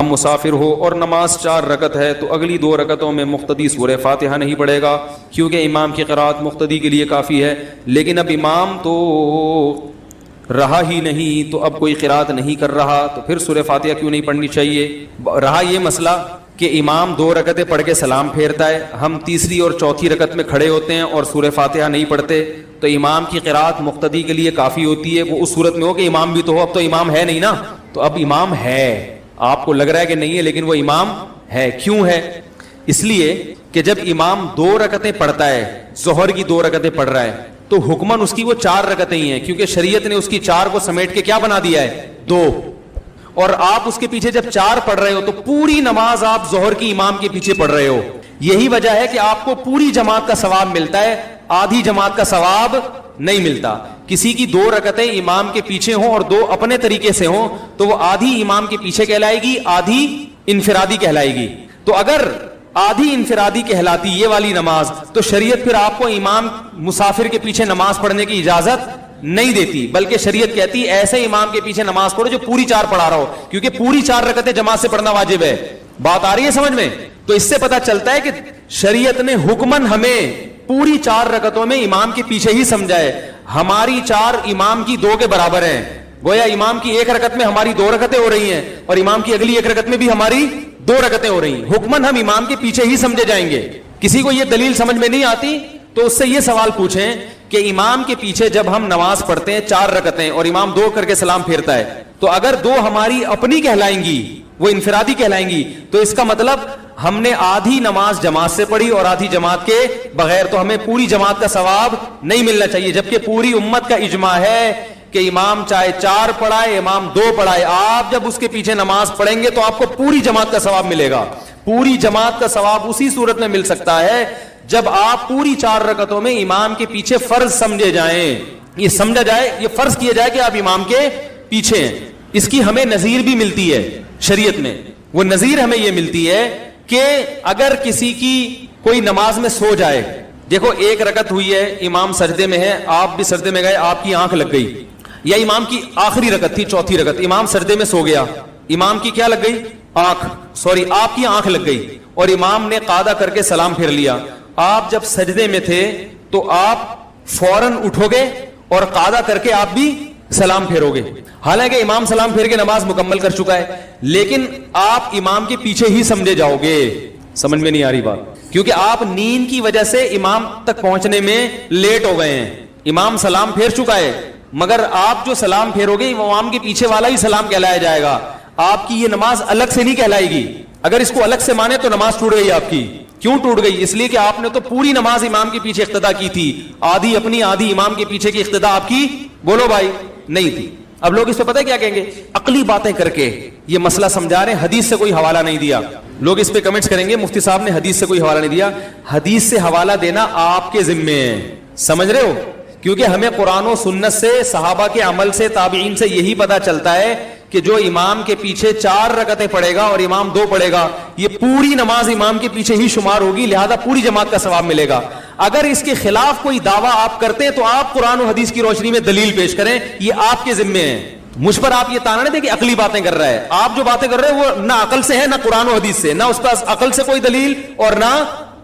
مسافر ہو اور نماز 4 رکعت ہے تو اگلی 2 رکعتوں میں مقتدی سورہ فاتحہ نہیں پڑھے گا کیونکہ امام کی قرات مقتدی کے لیے کافی ہے. لیکن اب امام تو رہا ہی نہیں تو اب کوئی قرات نہیں کر رہا تو پھر سورہ فاتحہ کیوں نہیں پڑھنی چاہیے؟ رہا یہ مسئلہ کہ امام 2 رکعتیں پڑھ کے سلام پھیرتا ہے, ہم تیسری اور چوتھی رکعت میں کھڑے ہوتے ہیں اور سورہ فاتحہ نہیں پڑھتے, تو امام کی قرات مقتدی کے لیے کافی ہوتی ہے. وہ اس صورت میں ہو کہ امام بھی تو ہو, اب تو امام ہے نہیں نا, تو اب امام ہے, آپ کو لگ رہا ہے کہ نہیں ہے لیکن وہ امام ہے. کیوں ہے؟ اس لیے کہ جب امام 2 رکعتیں پڑھتا ہے, ظہر کی 2 رکعتیں پڑھ رہا ہے, تو حکماً اس کی وہ 4 رکعتیں ہی ہیں کیونکہ شریعت نے اس کی 4 کو سمیٹ کے کیا بنا دیا ہے 2, اور آپ اس کے پیچھے جب 4 پڑھ رہے ہو تو پوری نماز آپ ظہر کی امام کے پیچھے پڑھ رہے ہو. یہی وجہ ہے کہ آپ کو پوری جماعت کا ثواب ملتا ہے, آدھی جماعت کا ثواب نہیں ملتا. کسی کی 2 رکعتیں امام کے پیچھے ہوں اور 2 اپنے طریقے سے ہوں تو وہ آدھی امام کے پیچھے کہلائے گی, آدھی انفرادی کہلائے گی. تو اگر آدھی انفرادی کہلاتی یہ والی نماز تو شریعت پھر آپ کو امام مسافر کے پیچھے نماز پڑھنے کی اجازت نہیں دیتی, بلکہ شریعت کہتی ایسے امام کے پیچھے نماز پڑھو جو پوری 4 پڑھا رہا ہو, کیونکہ پوری 4 رکعتیں جماعت سے پڑھنا واجب ہے. بات آ رہی ہے سمجھ میں؟ تو اس سے پتا چلتا ہے کہ شریعت نے حکماً ہمیں پوری 4 رکعتوں میں امام کے پیچھے ہی سمجھا ہے. ہماری 4 امام کی 2 کے برابر ہیں, گویا امام کی 1 رکعت میں ہماری 2 رکعتیں ہو رہی ہیں اور امام کی اگلی 1 رکعت میں بھی ہماری 2 رکعتیں ہو رہی ہیں. حکماً ہم امام کے پیچھے ہی سمجھے جائیں گے. کسی کو یہ دلیل سمجھ میں نہیں آتی تو اس سے یہ سوال پوچھیں کہ امام کے پیچھے جب ہم نماز پڑھتے ہیں 4 رکعتیں اور امام 2 کر کے سلام پھیرتا ہے, تو اگر 2 ہماری اپنی کہلائیں گی, وہ انفرادی کہلائیں گی, تو اس کا مطلب ہم نے آدھی نماز جماعت سے پڑھی اور آدھی جماعت کے بغیر, تو ہمیں پوری جماعت کا ثواب نہیں ملنا چاہیے. جبکہ پوری امت کا اجماع ہے کہ امام چاہے 4 پڑھائے, امام 2 پڑھائے, آپ جب اس کے پیچھے نماز پڑھیں گے تو آپ کو پوری جماعت کا ثواب ملے گا. پوری جماعت کا ثواب اسی صورت میں مل سکتا ہے جب آپ پوری 4 رکعتوں میں امام کے پیچھے فرض سمجھے جائیں, یہ سمجھا جائے, یہ فرض کیا جائے کہ آپ امام کے پیچھے ہیں. اس کی ہمیں نظیر بھی ملتی ہے شریعت میں. وہ نظیر ہمیں یہ ملتی ہے کہ اگر کسی کی کوئی نماز میں سو جائے, دیکھو 1 رکعت ہوئی ہے, امام سجدے میں ہے, آپ بھی سجدے میں گئے, آپ کی آنکھ لگ گئی, یا امام کی آخری رکعت تھی, چوتھی رکعت, امام سجدے میں سو گیا, امام کی کیا لگ گئی؟ آپ کی آنکھ لگ گئی, اور امام نے قاعدہ کر کے سلام پھیر لیا. آپ جب سجدے میں تھے تو آپ فوراً اٹھو گے اور قاعدہ کر کے آپ بھی سلام پھیرو گے, حالانکہ امام سلام پھیر کے نماز مکمل کر چکا ہے, لیکن آپ امام کے پیچھے ہی سمجھے جاؤ گے. سمجھ میں نہیں آ رہی بات؟ کیونکہ آپ نیند کی وجہ سے امام تک پہنچنے میں لیٹ ہو گئے ہیں. امام سلام پھیر چکا ہے, مگر آپ جو سلام پھیرو گے امام کے پیچھے والا ہی سلام کہلایا جائے گا, آپ کی یہ نماز الگ سے نہیں کہلائے گی. اگر اس کو الگ سے مانے تو نماز ٹوٹ گئی آپ کی. کیوں ٹوٹ گئی؟ اس لیے کہ آپ نے تو پوری نماز امام کے پیچھے اقتدا کی تھی, آدھی اپنی آدھی امام کے پیچھے کی اقتدا آپ کی, بولو بھائی, نہیں تھی. اب لوگ اس پہ پتہ ہے کیا کہیں گے؟ عقلی باتیں کر کے یہ مسئلہ سمجھا رہے ہیں, حدیث سے کوئی حوالہ نہیں دیا. لوگ اس پہ کمنٹس کریں گے مفتی صاحب نے حدیث سے کوئی حوالہ نہیں دیا. حدیث سے حوالہ دینا آپ کے ذمے ہے, سمجھ رہے ہو؟ کیونکہ ہمیں قرآن و سنت سے, صحابہ کے عمل سے, تابعین سے یہی پتا چلتا ہے کہ جو امام کے پیچھے 4 رکعتیں پڑھے گا اور امام 2 پڑھے گا, یہ پوری نماز امام کے پیچھے ہی شمار ہوگی, لہذا پوری جماعت کا ثواب ملے گا. اگر اس کے خلاف کوئی دعویٰ آپ کرتے ہیں تو آپ قرآن و حدیث کی روشنی میں دلیل پیش کریں, یہ آپ کے ذمے ہیں. مجھ پر آپ یہ تانا نہیں دیں کہ عقلی باتیں کر رہا ہے. آپ جو باتیں کر رہے ہیں وہ نہ عقل سے ہے نہ قرآن و حدیث سے, نہ اس پاس عقل سے کوئی دلیل اور نہ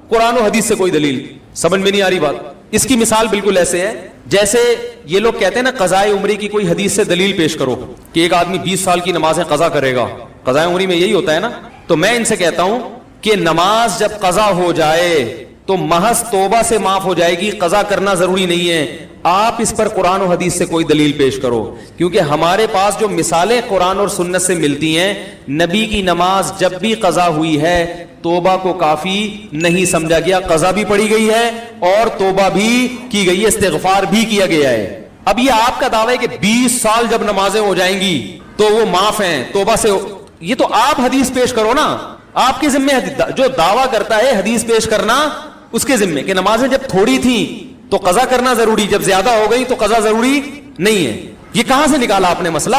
قرآن و حدیث سے کوئی دلیل. سمجھ میں نہیں آ رہی بات؟ اس کی مثال بالکل ایسے ہے جیسے یہ لوگ کہتے ہیں نا قضائے عمری کی کوئی حدیث سے دلیل پیش کرو کہ ایک آدمی 20 سال کی نمازیں قضا کرے گا. قضائے عمری میں یہی ہوتا ہے نا. تو میں ان سے کہتا ہوں کہ نماز جب قضا ہو جائے تو محض توبہ سے معاف ہو جائے گی, قضا کرنا ضروری نہیں ہے. آپ اس پر قرآن و حدیث سے کوئی دلیل پیش کرو, کیونکہ ہمارے پاس جو مثالیں قرآن اور سنت سے ملتی ہیں, نبی کی نماز جب بھی قضا ہوئی ہے توبہ کو کافی نہیں سمجھا گیا, قضا بھی پڑھی گئی ہے اور توبہ بھی کی گئی ہے, استغفار بھی کیا گیا ہے. اب یہ آپ کا دعویٰ ہے کہ 20 سال جب نمازیں ہو جائیں گی تو وہ معاف ہیں توبہ سے, یہ تو آپ حدیث پیش کرو نا, آپ کے ذمے. جو دعویٰ کرتا ہے حدیث پیش کرنا اس کے ذمے کہ نمازیں جب تھوڑی تھیں تو قضا کرنا ضروری, جب زیادہ ہو گئی تو قضا ضروری نہیں ہے. یہ کہاں سے نکالا آپ نے مسئلہ؟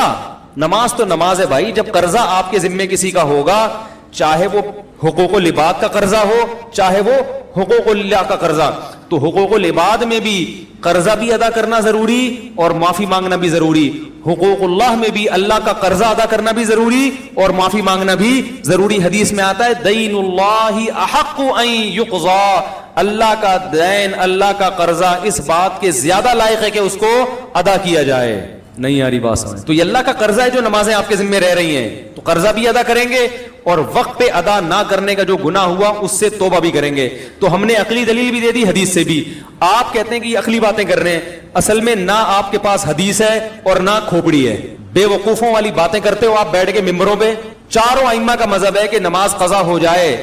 نماز تو نماز ہے بھائی. جب قرضہ آپ کے ذمے کسی کا ہوگا, چاہے وہ حقوق و لباد کا قرضہ ہو چاہے وہ حقوق اللہ کا قرضہ, تو حقوق العباد میں بھی قرضہ بھی ادا کرنا ضروری اور معافی مانگنا بھی ضروری. حقوق اللہ میں بھی اللہ کا قرضہ ادا کرنا بھی ضروری اور معافی مانگنا بھی ضروری. حدیث میں آتا ہے دین اللہ احق ان یقضى, اللہ کا دین, اللہ کا قرضہ اس بات کے زیادہ لائق ہے کہ اس کو ادا کیا جائے. نہیں آ رہی بات سمجھ؟ تو یہ اللہ کا قرضہ ہے جو نمازیں آپ کے ذمہ رہ رہی ہیں, تو قرضہ بھی ادا کریں گے اور وقت پہ ادا نہ کرنے کا جو گناہ ہوا اس سے توبہ بھی کریں گے. تو ہم نے عقلی دلیل بھی دے دی, حدیث سے بھی. آپ کہتے ہیں کہ یہ عقلی باتیں کر رہے ہیں, اصل میں نہ آپ کے پاس حدیث ہے اور نہ کھوپڑی ہے, بے وقوفوں والی باتیں کرتے ہو آپ بیٹھ کے ممبروں پہ. چاروں ائمہ کا مذہب ہے کہ نماز قضا ہو جائے,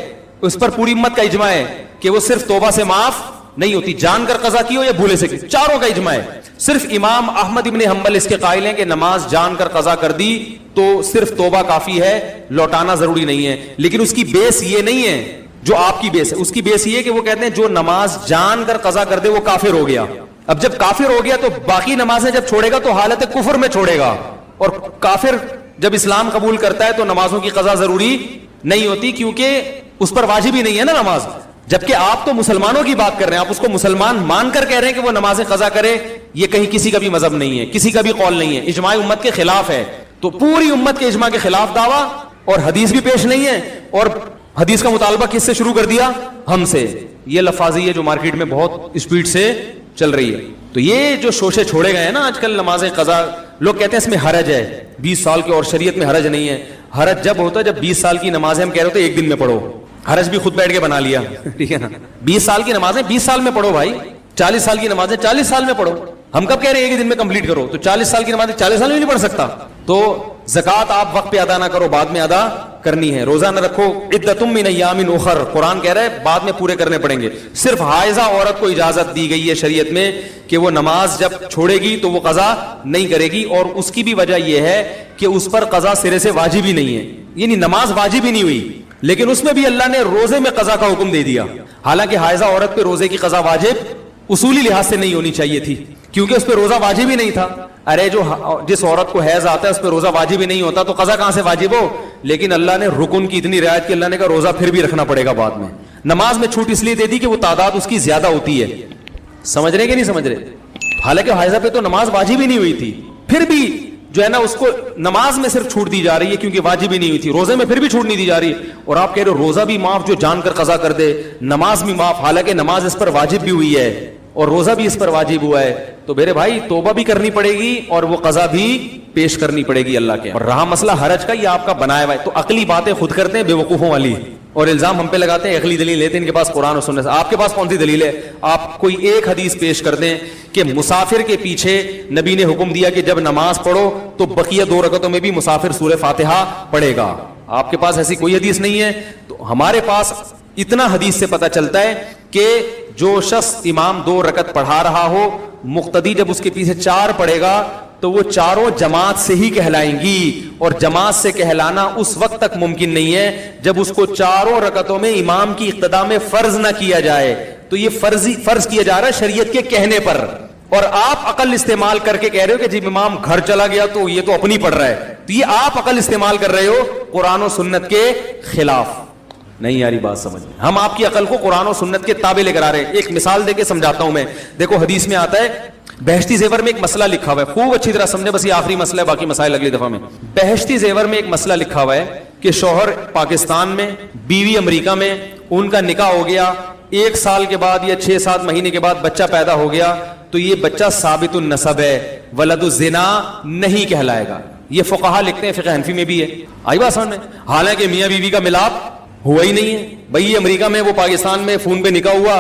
اس پر پوری امت کا اجماع ہے کہ وہ صرف توبہ سے معاف نہیں ہوتی, جان کر قضا کی ہو یا بھولے سے کی, چاروں کا اجماع ہے. صرف امام احمد ابن حنبل اس کے قائل ہیں کہ نماز جان کر قضا کر دی تو صرف توبہ کافی ہے, لوٹانا ضروری نہیں ہے. لیکن اس کی بیس یہ نہیں ہے جو آپ کی بیس ہے, اس کی بیس یہ کہ وہ کہتے ہیں جو نماز جان کر قضا کر دے وہ کافر ہو گیا. اب جب کافر ہو گیا تو باقی نمازیں جب چھوڑے گا تو حالت کفر میں چھوڑے گا, اور کافر جب اسلام قبول کرتا ہے تو نمازوں کی قضا ضروری نہیں ہوتی کیونکہ اس پر واجب ہی نہیں ہے نا نماز. جبکہ آپ تو مسلمانوں کی بات کر رہے ہیں, آپ اس کو مسلمان مان کر کہہ رہے ہیں کہ وہ نمازیں قضا کرے. یہ کہیں کسی کا بھی مذہب نہیں ہے, کسی کا بھی قول نہیں ہے, اجماع امت کے خلاف ہے. تو پوری امت کے اجماع کے خلاف دعویٰ, اور حدیث بھی پیش نہیں ہے, اور حدیث کا مطالبہ کس سے شروع کر دیا؟ ہم سے. یہ لفاظی ہے جو مارکیٹ میں بہت اسپیڈ سے چل رہی ہے. تو یہ جو شوشے چھوڑے گئے ہیں نا آج کل نمازیں قضا, لوگ کہتے ہیں اس میں حرج ہے 20 سال کے, اور شریعت میں حرج نہیں ہے. حرج جب ہوتا ہے جب 20 سال کی نمازیں ہم کہہ رہے ہوتے ایک دن میں پڑھو, حرج بھی خود بیٹھ کے بنا لیا, ٹھیک ہے نا. 20 سال کی نمازیں 20 سال میں پڑھو بھائی, 40 سال کی نمازیں 40 سال میں پڑھو. ہم کب کہہ رہے ہیں ایک دن میں کمپلیٹ کرو؟ تو 40 سال کی نمازیں 40 سال میں نہیں پڑھ سکتا. تو زکات آپ وقت پہ ادا نہ کرو, بعد میں ادا کرنی ہے. روزہ نہ رکھو, عدتم من ایام اخر, قرآن کہہ رہا ہے بعد میں پورے کرنے پڑیں گے. صرف حائضہ عورت کو اجازت دی گئی ہے شریعت میں کہ وہ نماز جب چھوڑے گی تو وہ قضا نہیں کرے گی, اور اس کی بھی وجہ یہ ہے کہ اس پر قضا سرے سے واجب ہی نہیں ہے, یعنی نماز واجب ہی نہیں ہوئی, لیکن اس میں بھی اللہ نے روزے میں قضا کا حکم دے دیا. حالانکہ حائضہ عورت پہ روزے کی قضا واجب اصولی لحاظ سے نہیں ہونی چاہیے تھی, کیونکہ اس پہ روزہ واجب ہی نہیں تھا. ارے جس عورت کو حیض آتا ہے اس پہ روزہ واجب ہی نہیں ہوتا تو قضا کہاں سے واجب ہو؟ لیکن اللہ نے رکن کی اتنی رعایت کی, اللہ نے کہا روزہ پھر بھی رکھنا پڑے گا بعد میں. نماز میں چھوٹ اس لیے دے دی کہ وہ تعداد اس کی زیادہ ہوتی ہے. سمجھ رہے کہ نہیں سمجھ رہے؟ حالانکہ حائضہ پہ تو نماز واجب ہی نہیں ہوئی تھی, پھر بھی جو ہے نا اس کو نماز میں صرف چھوٹ دی جا رہی ہے کیونکہ واجب ہی نہیں ہوئی تھی. روزے میں پھر بھی چھوٹ نہیں دی جا رہی, اور آپ کہہ رہے ہو روزہ بھی معاف جو جان کر قضا کر دے, نماز بھی معاف, حالانکہ نماز اس پر واجب بھی ہوئی ہے اور روزہ بھی اس پر واجب ہوا ہے. تو میرے بھائی توبہ بھی کرنی پڑے گی اور وہ قضا بھی پیش کرنی پڑے گی اللہ کے. اور رہا مسئلہ حرج کا, یہ آپ کا بنایا ہوا ہے. تو عقلی باتیں خود کرتے ہیں بے وقوفوں والی, اور الزام ہم پہ لگاتے ہیں عقلی دلیل لیتے ہیں ان کے پاس قرآن اور سنت سے. آپ کے پاس کون سی دلیل ہے؟ آپ کوئی ایک حدیث پیش کر دیں کہ مسافر کے پیچھے نبی نے حکم دیا کہ جب نماز پڑھو تو بقیہ 2 رکعتوں میں بھی مسافر سورہ فاتحہ پڑھے گا. آپ کے پاس ایسی کوئی حدیث نہیں ہے. تو ہمارے پاس اتنا حدیث سے پتہ چلتا ہے کہ جو شخص امام 2 رکعت پڑھا رہا ہو, مقتدی جب اس کے پیچھے 4 پڑھے گا تو وہ چاروں جماعت سے ہی کہلائیں گی, اور جماعت سے کہلانا اس وقت تک ممکن نہیں ہے جب اس کو چاروں رکعتوں میں امام کی اقتداء میں فرض نہ کیا جائے. تو یہ فرض کیا جا رہا ہے شریعت کے کہنے پر, اور آپ عقل استعمال کر کے کہہ رہے ہو کہ جب امام گھر چلا گیا تو یہ تو اپنی پڑھ رہا ہے. تو یہ آپ عقل استعمال کر رہے ہو قرآن و سنت کے خلاف. نہیں یاری بات سمجھ میں, ہم آپ کی عقل کو قرآن و سنت کے تابع لے کر آ رہے ہیں. ایک مثال دے کے سمجھاتا ہوں میں. دیکھو حدیث میں آتا ہے, بہشتی زیور میں ایک مسئلہ لکھا ہوا ہے, خوب اچھی طرح سمجھے, بس یہ آخری مسئلہ ہے, باقی مسائل اگلی دفعہ میں. بہشتی زیور میں ایک مسئلہ لکھا ہوا ہے کہ شوہر پاکستان میں, بیوی امریکہ میں, ان کا نکاح ہو گیا, 1 سال کے بعد یا 6-7 مہینے کے بعد بچہ پیدا ہو گیا, تو یہ بچہ ثابت النسب ہے, ولد الزنا نہیں کہلائے گا. یہ فقہا لکھتے ہیں, فقہ حنفی میں بھی ہے. آئی بات سمجھ میں؟ حالانکہ میاں بیوی کا ملاپ ہوا ہی نہیں ہے. بھائی امریکہ میں, وہ پاکستان میں فون پہ نکاح ہوا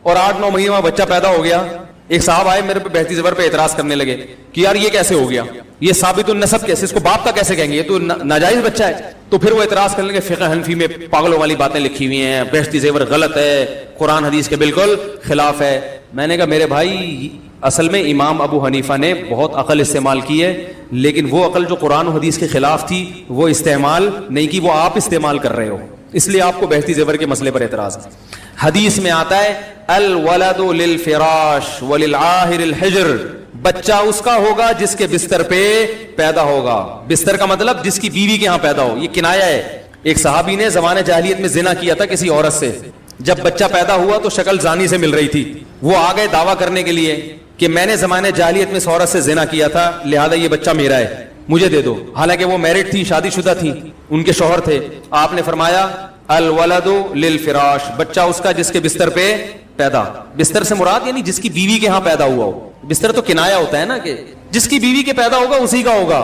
اور 8-9 مہینے میں بچہ پیدا ہو گیا. ایک صاحب آئے میرے پہ بہشتی زیور پہ اعتراض کرنے لگے کہ یار یہ کیسے ہو گیا, یہ ثابت النسب کیسے, اس کو باپ کا کیسے کہیں گے, یہ تو ناجائز بچہ ہے. تو پھر وہ اعتراض کرنے لگے فقہ حنفی میں پاگلوں والی باتیں لکھی ہوئی ہیں, بہشتی زیور غلط ہے, قرآن حدیث کے بالکل خلاف ہے. میں نے کہا میرے بھائی اصل میں امام ابو حنیفہ نے بہت عقل استعمال کی ہے, لیکن وہ عقل جو قرآن و حدیث کے خلاف تھی وہ استعمال نہیں کی, وہ آپ استعمال کر رہے ہو, اس لیے آپ کو بہشتی زیور کے مسئلے پر اعتراض ہے. حدیث میں آتا ہے الولد للفراش وللعاہر الحجر, بچہ اس کا ہوگا جس کے بستر پہ پیدا ہوگا. بستر کا مطلب جس کی بیوی کے ہاں پیدا ہو, یہ کنایا ہے. ایک صحابی نے زمانے جاہلیت میں زنا کیا تھا کسی عورت سے, جب بچہ پیدا ہوا تو شکل زانی سے مل رہی تھی, وہ آ گئے دعویٰ کرنے کے لیے کہ میں نے زمانے جاہلیت میں اس عورت سے زنا کیا تھا, لہذا یہ بچہ میرا ہے, مجھے دے دو. حالانکہ وہ میرڈ تھی, شادی شدہ تھی, ان کے شوہر تھے. آپ نے فرمایا الولد للفراش, بچہ اس کا جس کے بستر پہ پیدا. بستر سے مراد یعنی جس کی بیوی کے ہاں پیدا ہوا ہو. بستر تو کنایا ہوتا ہے نا, کہ جس کی بیوی کے پیدا ہوگا اسی کا ہوگا,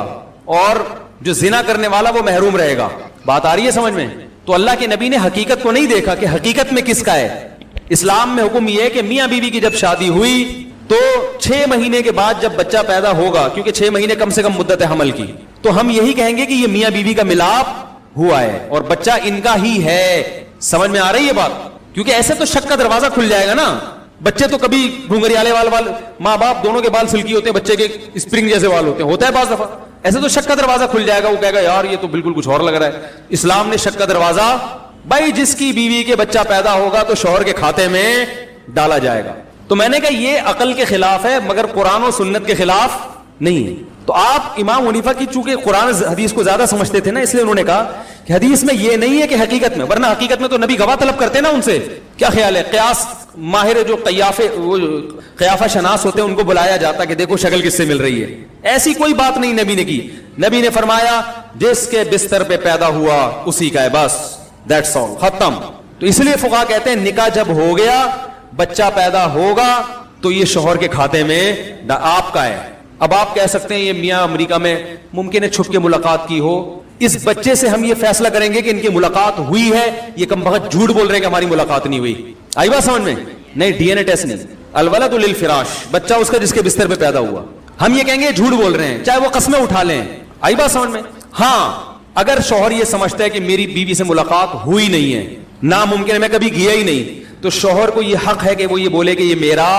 اور جو زنا کرنے والا وہ محروم رہے گا. بات آ رہی ہے سمجھ میں؟ تو اللہ کے نبی نے حقیقت کو نہیں دیکھا کہ حقیقت میں کس کا ہے. اسلام میں حکم یہ ہے کہ میاں بیوی کی جب شادی ہوئی تو 6 مہینے کے بعد جب بچہ پیدا ہوگا, کیونکہ 6 مہینے کم سے کم مدت ہے حمل کی, تو ہم یہی کہیں گے کہ یہ میاں بیوی کا ملاپ ہوا ہے اور بچہ ان کا ہی ہے. سمجھ میں آ رہی ہے بات؟ کیونکہ ایسے تو شک کا دروازہ کھل جائے گا نا. بچے تو کبھی گھنگریالے وال ماں باپ دونوں کے بال سلکی ہوتے ہیں, بچے کے اسپرنگ جیسے وال ہوتے ہیں, ہوتا ہے بعض دفعہ. ایسے تو شک کا دروازہ کھل جائے گا, وہ کہے گا یار یہ تو بالکل کچھ اور لگ رہا ہے. اسلام نے شک کا دروازہ, بھائی جس کی بیوی کے بچہ پیدا ہوگا تو شوہر کے کھاتے میں ڈالا جائے گا. تو میں نے کہا یہ عقل کے خلاف ہے مگر قرآن و سنت کے خلاف نہیں ہے. تو آپ امام حنیفہ کی چونکہ قرآن حدیث کو زیادہ سمجھتے تھے نا, اس لیے انہوں نے کہا کہ حدیث میں یہ نہیں ہے کہ حقیقت میں, ورنہ حقیقت میں تو نبی گواہ طلب کرتے نا ان سے. کیا خیال ہے, قیاس ماہر جو قیافہ شناس ہوتے ہیں ان کو بلایا جاتا کہ دیکھو شکل کس سے مل رہی ہے. ایسی کوئی بات نہیں نبی نے کی. نبی نے فرمایا جس کے بستر پہ پیدا ہوا اسی کا ہے, بس دیٹس آل, ختم. تو اس لیے فقہا کہتے ہیں نکاح جب ہو گیا, بچہ پیدا ہوگا تو یہ شوہر کے کھاتے میں آپ کا ہے. اب آپ کہہ سکتے ہیں یہ میاں امریکہ میں ممکن ہے چھپ کے ملاقات کی ہو, اس بچے سے ہم یہ فیصلہ کریں گے کہ ان کی ملاقات ہوئی ہے, یہ کم بخت جھوٹ بول رہے ہیں کہ ہماری ملاقات نہیں ہوئی. آئی بات سمجھ میں؟ نہیں, ڈی این اے ٹیسٹ نہیں. الولد للفراش, بچہ اس کا جس کے بستر پہ پیدا ہوا. ہم یہ کہیں گے جھوٹ بول رہے ہیں, چاہے وہ قسمیں اٹھا لیں. آئی بات سمجھ میں؟ ہاں اگر شوہر یہ سمجھتا ہے کہ میری بیوی سے ملاقات ہوئی نہیں ہے, ناممکن ہے, میں کبھی گیا ہی نہیں, تو شوہر کو یہ حق ہے کہ وہ یہ بولے کہ یہ میرا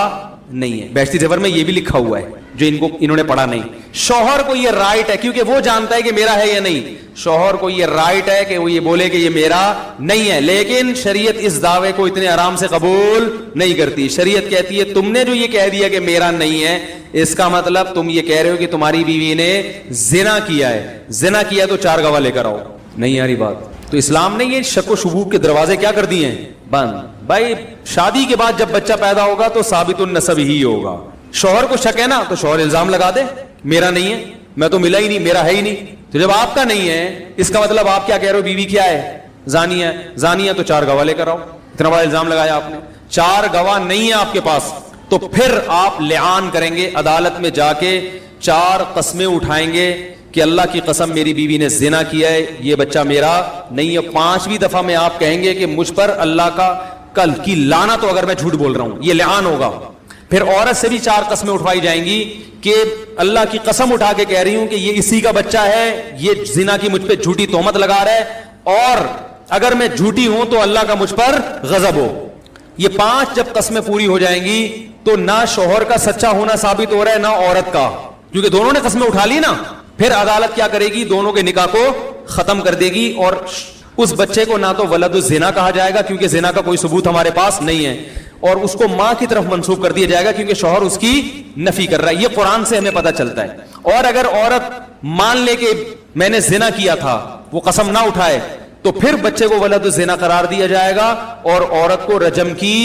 نہیں ہے. بہشتی زیور میں یہ بھی لکھا ہوا ہے جو انہوں نے پڑھا نہیں. شوہر کو یہ رائٹ ہے, کیونکہ وہ جانتا ہے کہ میرا ہے یا نہیں, شوہر کو یہ رائٹ ہے کہ وہ یہ بولے کہ یہ میرا نہیں ہے. لیکن شریعت اس دعوے کو اتنے آرام سے قبول نہیں کرتی. شریعت کہتی ہے تم نے جو یہ کہہ دیا کہ میرا نہیں ہے, اس کا مطلب تم یہ کہہ رہے ہو کہ تمہاری بیوی نے زنا کیا ہے. زنا کیا تو 4 گواہ لے کر آؤ. نہیں یاری بات. تو اسلام نے یہ شک و شبوب کے دروازے کیا کر دیے ہیں, بند. بھائی شادی کے بعد جب بچہ پیدا ہوگا تو ثابت النسب ہی ہوگا. شوہر کو شک ہے نا تو شوہر الزام لگا دے میرا نہیں ہے, میں تو ملا ہی نہیں, میرا ہے ہی نہیں. تو جب آپ کا نہیں ہے اس کا مطلب آپ کیا کہہ رہے ہو, بیوی کیا ہے, زانی ہے. زانی ہے تو 4 گواہ لے کر آؤ. اتنا بڑا الزام لگایا آپ نے, 4 گواہ نہیں ہے آپ کے پاس, تو پھر آپ لعان کریں گے عدالت میں جا کے, 4 قسمیں اٹھائیں گے کہ اللہ کی قسم میری بیوی نے زنا کیا ہے, یہ بچہ میرا نہیں ہے. 5ویں دفعہ میں آپ کہیں گے کہ مجھ پر اللہ کا کل کی لعنت ہو اگر میں جھوٹ بول رہا ہوں, یہ لعان ہوگا. پھر عورت سے بھی 4 قسمیں اٹھوائی جائیں گی کہ اللہ کی قسم اٹھا کے کہہ رہی ہوں کہ یہ اسی کا بچہ ہے, یہ زنا کی مجھ پہ جھوٹی تہمت لگا رہا ہے, اور اگر میں جھوٹی ہوں تو اللہ کا مجھ پر غضب ہو. یہ 5 جب قسمیں پوری ہو جائیں گی تو نہ شوہر کا سچا ہونا ثابت ہو رہا ہے نہ عورت کا, کیونکہ دونوں نے قسمیں اٹھا لی نا. پھر عدالت کیا کرے گی, دونوں کے نکاح کو ختم کر دے گی, اور اس بچے کو نہ تو ولد الزنا کہا جائے گا کیونکہ زنا کا کوئی ثبوت ہمارے پاس نہیں ہے, اور اس کو ماں کی طرف منسوب کر دیا جائے گا کیونکہ شوہر اس کی نفی کر رہا ہے. یہ قرآن سے ہمیں پتہ چلتا ہے. اور اگر عورت مان لے کہ میں نے زنا کیا تھا, وہ قسم نہ اٹھائے, تو پھر بچے کو ولد الزنا قرار دیا جائے گا اور عورت کو رجم کی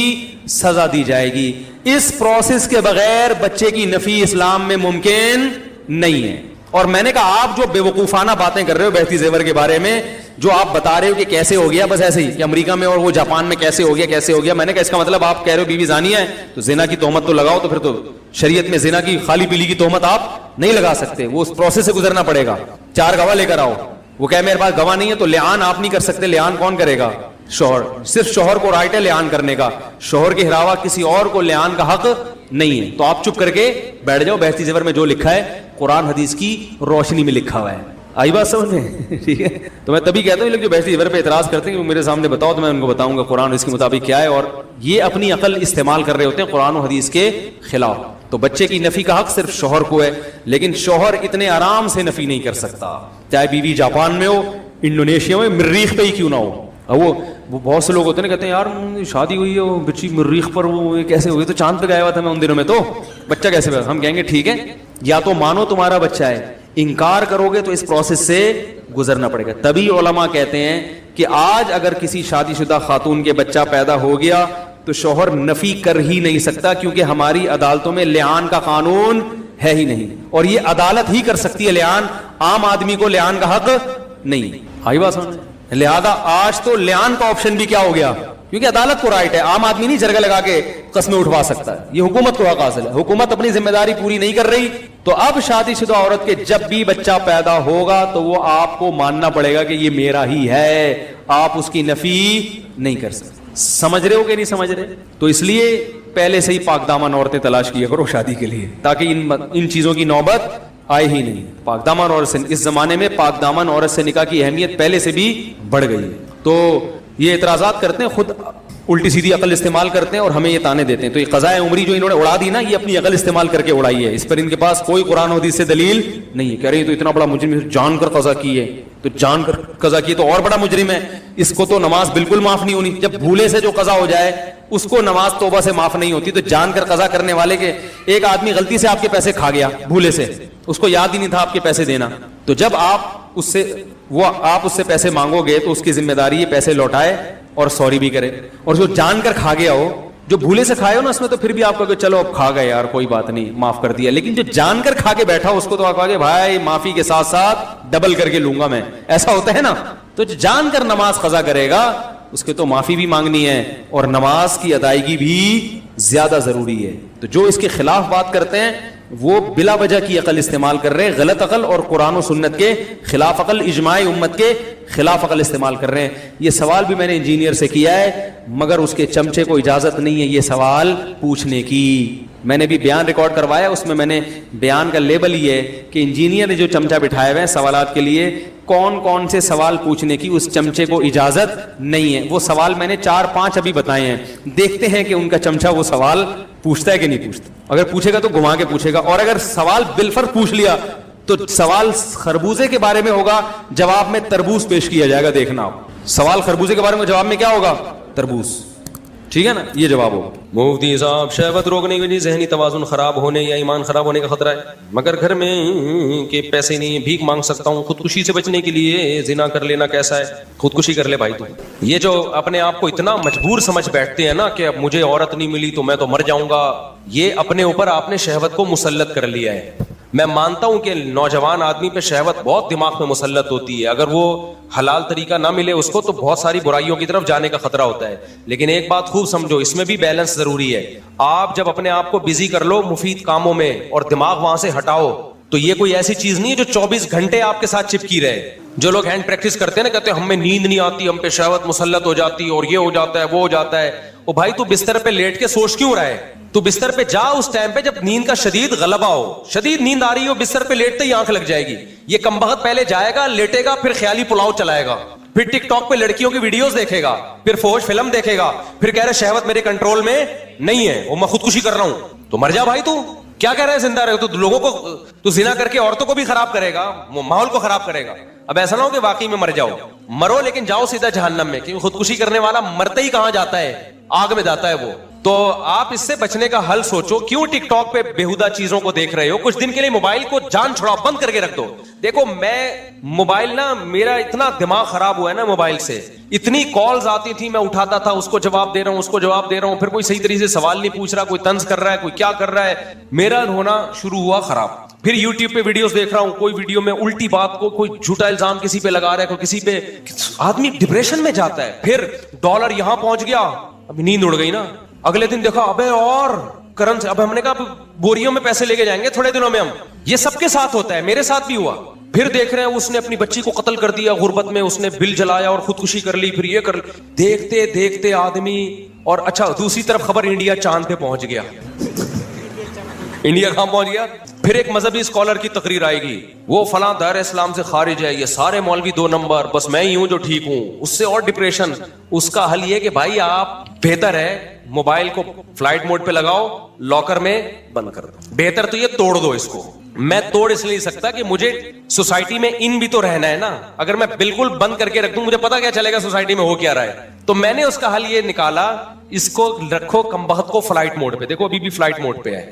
سزا دی جائے گی. اس پروسیس کے بغیر بچے کی نفی اسلام میں ممکن نہیں ہے. اور میں نے کہا آپ جو بے وقوفانہ باتیں کر رہے ہو بہشتی زیور کے بارے میں, جو آپ بتا رہے ہو کہ کیسے ہو گیا, بس ایسے ہی کہ امریکہ میں اور وہ جاپان میں کیسے ہو گیا, میں نے کہا اس کا مطلب آپ کہہ رہے ہو بیوی زانیہ ہے تو زنا کی تہمت تو لگاؤ, تو پھر تو شریعت میں زنا کی خالی پیلی کی تہمت آپ نہیں لگا سکتے, وہ اس پروسیس سے گزرنا پڑے گا. 4 گواہ لے کر آؤ. وہ کہے میرے پاس گواہ نہیں ہے, تو لعان آپ نہیں کر سکتے. لعان کون کرے گا, شوہر. صرف شوہر کو رائٹ ہے لعان کرنے کا, شوہر کے علاوہ کسی اور کو لعان کا حق نہیں ہے. تو آپ چپ کر کے بیٹھ جاؤ, بہشتی زیور میں جو لکھا ہے قرآن حدیث کی روشنی میں لکھا ہوا ہے. آئی بات سمجھ میں؟ ٹھیک ہے. تو میں تبھی کہتا ہوں یہ لوگ جو بہشتی زیور پہ اعتراض کرتے ہیں کہ میرے سامنے بتاؤ, تو میں ان کو بتاؤں گا قرآن اس کے مطابق کیا ہے, اور یہ اپنی عقل استعمال کر رہے ہوتے ہیں قرآن و حدیث کے خلاف. تو بچے کی نفی کا حق صرف شوہر کو ہے, لیکن شوہر اتنے آرام سے نفی نہیں کر سکتا, چاہے بیوی جاپان میں ہو, انڈونیشیا میں, مریخ پہ ہی کیوں نہ ہو. وہ بہت سے لوگ ہوتے ہیں کہتے ہیں یار شادی ہوئی ہے وہ بچی مریخ پر, وہ کیسے ہوئی, تو چاند پہ گیا ہوا تھا میں ان دنوں میں, تو بچہ کیسے پیدا. ہم کہیں گے ٹھیک ہے, یا تو مانو تمہارا بچہ ہے, انکار کرو گے تو اس پروسیس سے گزرنا پڑے گا. تبھی علماء کہتے ہیں کہ آج اگر کسی شادی شدہ خاتون کے بچہ پیدا ہو گیا تو شوہر نفی کر ہی نہیں سکتا، کیونکہ ہماری عدالتوں میں لعان کا قانون ہے ہی نہیں، اور یہ عدالت ہی کر سکتی ہے لعان، عام آدمی کو لعان کا حق نہیں. آئی بات سمجھ؟ لہذا آج تو لعان کا آپشن بھی کیا ہو گیا، کیونکہ عدالت کو رائٹ ہے، عام آدمی نہیں جرگہ لگا کے قسمیں اٹھوا سکتا ہے، یہ حکومت کو حق حاصل ہے. حکومت اپنی ذمہ داری پوری نہیں کر رہی، تو اب شادی شدہ عورت کے جب بھی بچہ پیدا ہوگا تو وہ آپ کو ماننا پڑے گا کہ یہ میرا ہی ہے، آپ اس کی نفی نہیں کر سکتے. سمجھ رہے ہو کہ نہیں سمجھ رہے؟ تو اس لیے پہلے سے ہی پاک دامن عورتیں تلاش کیا کرو شادی کے لیے، تاکہ ان چیزوں کی نوبت آئے ہی نہیں. پاک دامن عورت سے، اس زمانے میں پاک دامن عورت سے نکاح کی اہمیت پہلے سے بھی بڑھ گئی ہے. تو یہ اعتراضات کرتے ہیں، خود الٹی سیدھی عقل استعمال کرتے ہیں اور ہمیں یہ تانے دیتے ہیں. تو یہ قضائے عمری جو انہوں نے اڑا دی نا، یہ اپنی عقل استعمال کر کے اڑائی ہے، اس پر ان کے پاس کوئی قرآن و حدیث سے دلیل نہیں ہے. کہہ رہے ہیں تو اتنا بڑا مجرم جان کر قضا کی ہے، تو جان کر قضا کی تو اور بڑا مجرم ہے، اس کو تو نماز بالکل معاف نہیں ہونی. جب بھولے سے جو قضا ہو جائے اس کو نماز توبہ سے معاف نہیں ہوتی، تو جان کر قضا کرنے والے کے، ایک آدمی غلطی سے آپ کے پیسے کھا گیا بھولے سے، اس کو یاد ہی نہیں تھا آپ کے پیسے دینا، تو جب آپ اس سے پیسے مانگو گے تو اس کی ذمہ داری ہے پیسے لوٹائے اور سوری بھی کرے. اور جو جان کر کھا گیا ہو، جو بھولے سے کھائے ہو نا، اس میں تو پھر بھی آپ کو کہ چلو اب کھا گئے یار کوئی بات نہیں معاف کر دیا، لیکن جو جان کر کھا کے بیٹھا اس کو تو آپ کہا کہ بھائی معافی کے ساتھ ساتھ ڈبل کر کے لوں گا میں، ایسا ہوتا ہے نا. تو جو جان کر نماز قضا کرے گا اس کے تو معافی بھی مانگنی ہے اور نماز کی ادائیگی بھی زیادہ ضروری ہے. تو جو اس کے خلاف بات کرتے ہیں وہ بلا وجہ کی عقل استعمال کر رہے ہیں، غلط عقل اور قرآن و سنت کے خلاف عقل، اجماع امت کے خلاف عقل استعمال کر رہے ہیں. یہ سوال بھی میں نے انجینئر سے کیا ہے، مگر اس کے چمچے کو اجازت نہیں ہے یہ سوال پوچھنے کی. میں نے بھی بیان ریکارڈ کروایا، اس میں نے بیان کا لیبل یہ ہے کہ انجینئر نے جو چمچہ بٹھائے ہوئے ہیں سوالات کے لیے، کون کون سے سوال پوچھنے کی اس چمچے کو اجازت نہیں ہے. وہ سوال میں نے 4-5 ابھی بتائے ہیں، دیکھتے ہیں کہ ان کا چمچہ وہ سوال پوچھتا ہے کہ نہیں پوچھتا. اگر پوچھے گا تو گھما کے پوچھے گا، اور اگر سوال بالفرض پوچھ لیا تو سوال خربوزے کے بارے میں ہوگا، جواب میں تربوز پیش کیا جائے گا. دیکھنا آپ، سوال خربوزے کے بارے میں، جواب میں کیا ہوگا؟ تربوز. ٹھیک ہے نا، یہ جواب ہوگا. مفتی صاحب، شہوت روکنے کے لیے ذہنی توازن خراب ہونے یا ایمان خراب ہونے کا خطرہ ہے، مگر گھر میں کہ پیسے نہیں، بھیک مانگ سکتا ہوں، خودکشی سے بچنے کے لیے زنا کر لینا کیسا ہے؟ خودکشی کر لے بھائی. تو یہ جو اپنے آپ کو اتنا مجبور سمجھ بیٹھتے ہیں نا کہ اب مجھے عورت نہیں ملی تو میں تو مر جاؤں گا، یہ اپنے اوپر آپ نے شہوت کو مسلط کر لیا ہے. میں مانتا ہوں کہ نوجوان آدمی پہ شہوت بہت دماغ میں مسلط ہوتی ہے، اگر وہ حلال طریقہ نہ ملے اس کو تو بہت ساری برائیوں کی طرف جانے کا خطرہ ہوتا ہے. لیکن ایک بات خوب سمجھو، اس میں بھی بیلنس ضروری ہے. آپ جب اپنے آپ کو بزی کر لو مفید کاموں میں اور دماغ وہاں سے ہٹاؤ، تو یہ کوئی ایسی چیز نہیں ہے جو 24 گھنٹے آپ کے ساتھ چپکی رہے. جو لوگ ہینڈ پریکٹس کرتے ہیں نا، کہتے ہیں ہمیں نیند نہیں آتی، ہم پہ شہوت مسلط ہو جاتی اور یہ ہو جاتا ہے وہ ہو جاتا ہے. او بھائی، تو بستر پہ لیٹ کے سوچ کیوں رہا ہے؟ تو بستر پہ جا اس ٹائم پہ جب نیند کا شدید غلبہ ہو، شدید نیند آ رہی ہو، بستر پہ لیٹتے ہی آنکھ لگ جائے گی. یہ کمبخت پہلے جائے گا، لیٹے گا، پھر خیالی پلاؤ چلائے گا، پھر ٹک ٹاک پہ لڑکیوں کی ویڈیوز دیکھے گا، پھر فوج فلم دیکھے گا، پھر کہہ رہے شہوت میرے کنٹرول میں نہیں ہے اور میں خودکشی کر رہا ہوں. تو مر جا بھائی. تو کیا کہہ رہے ہیں زندہ رہے؟ تو لوگوں کو تو زنا کر کے عورتوں کو بھی خراب کرے گا، ماحول کو خراب کرے گا. اب ایسا نہ ہو کہ واقعی میں مر جاؤ، مرو لیکن جاؤ سیدھا جہنم میں، کیونکہ خودکشی کرنے والا مرتے ہی کہاں جاتا ہے؟ آگ میں جاتا ہے وہ. تو آپ اس سے بچنے کا حل سوچو. کیوں ٹک ٹاک پہ بےہودہ چیزوں کو دیکھ رہے ہو؟ کچھ دن کے لیے موبائل کو جان چھڑاؤ، بند کر کے رکھ دو. دیکھو میں موبائل نا، میرا اتنا دماغ خراب ہوا ہے نا موبائل سے، اتنی کالز آتی تھی، میں اٹھاتا تھا، اس کو جواب دے رہا ہوں، اس کو جواب دے رہا ہوں، پھر کوئی صحیح طریقے سے سوال نہیں پوچھ رہا، کوئی طنز کر رہا ہے، کوئی کیا کر رہا ہے، میرا ہونا شروع ہوا خراب. پھر یوٹیوب پہ ویڈیوز دیکھ رہا ہوں، کوئی ویڈیو میں الٹی بات کو کوئی جھوٹا الزام کسی پہ لگا رہا ہے، کوئی کسی پہ، آدمی ڈپریشن میں جاتا ہے. پھر ڈالر یہاں پہنچ گیا، ابھی نیند اڑ گئی نا. اگلے دن دیکھا ابے اور کرنسی، اب ہم نے کہا بوریوں میں پیسے لے کے جائیں گے تھوڑے دنوں میں ہم. یہ سب کے ساتھ ہوتا ہے، میرے ساتھ بھی ہوا. پھر دیکھ رہے ہیں اس نے اپنی بچی کو قتل کر دیا غربت میں، اس نے بل جلایا اور خودکشی کر لی، پھر یہ کر لی. دیکھتے دیکھتے آدمی، اور اچھا دوسری طرف خبر انڈیا چاند پہ پہنچ گیا. انڈیا کہاں پہنچ گیا؟ پھر ایک مذہبی اسکالر کی تقریر آئے گی، وہ فلاں دائرہ اسلام سے خارج ہے، یہ سارے مولوی 2 نمبر، بس میں ہی ہوں جو ٹھیک ہوں. اس سے اور ڈپریشن. اس کا حل یہ کہ بھائی آپ بہتر ہے موبائل کو فلائٹ موڈ پہ لگاؤ، لاکر میں بند کر دو. بہتر تو یہ توڑ دو اس کو. میں توڑ اس لیے سکتا کہ مجھے سوسائٹی میں ان بھی تو رہنا ہے نا. اگر میں بالکل بند کر کے رکھ دوں، مجھے پتا کیا چلے گا سوسائٹی میں ہو کیا رہا ہے. تو میں نے اس کا حل یہ نکالا، اس کو رکھو کمبخت کو فلائٹ موڈ پہ. دیکھو ابھی بھی فلائٹ موڈ پہ ہے.